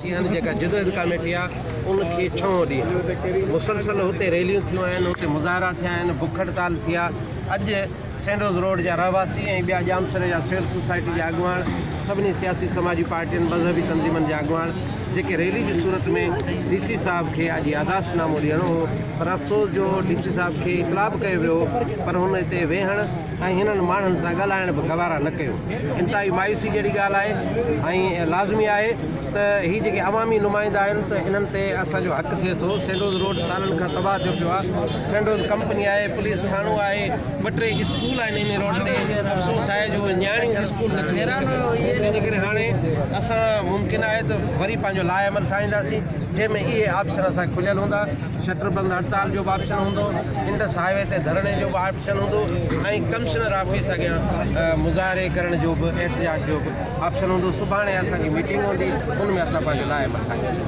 रहवासी आहिनि जेका जदोजहद कमेटी आहे उनखे 6 ॾींहं मुसलसल हुते रैलियूं थियूं आहिनि, हुते मुज़ाहरा थिया आहिनि, बुख हड़ताल थी आहे। अॼु सेंडोज़ रोड जा रहवासी ऐं ॿिया जामसर जा सिविल सोसाइटी जा अॻुवाण, सभिनी सियासी समाजी पार्टियुनि मज़हबी तंज़ीमनि जा अॻुवाण जेके रैली जी सूरत में DC साहब खे अॼु यादाश्तनामो ॾियणो हो, पर अफ़सोस जो DC साहब खे इतलाह बि कयो वियो, पर हुन हिते वेहण ऐं हिननि माण्हुनि सां ॻाल्हाइण बि गवारा न कयो। इंतिहाई मायूसी जहिड़ी ॻाल्हि आहे ऐं लाज़मी आहे त हीअ जेके अवामी नुमाइंदा आहिनि त इन्हनि ते असांजो हक़ थिए थो। सेंडोज़ रोड सालनि खां तबाह थियो पियो आहे। सेंडोज़ कंपनी आहे, पुलिस थाणो आहे, 2-3 स्कूल आहिनि इन रोड ते। अफ़सोस आहे जो नियाणियूं स्कूल न थियूं, तंहिंजे करे हाणे असां मुमकिन आहे त वरी पंहिंजो लाइअमल ठाहींदासीं जंहिंमें इहे ऑप्शन असांखे खुलियल हूंदा। शटर बंदि हड़ताल जो बि ऑप्शन हूंदो, इंडस हाईवे ते धरणे जो बि ऑप्शन हूंदो ऐं कमिश्नर ऑफिस अॻियां मुज़ाहरे करण जो बि एहतिजाज जो बि ऑप्शन हूंदो। सुभाणे असांजी मीटिंग हूंदी, उन में असां पंहिंजो लाइअमल ठाहींदासीं।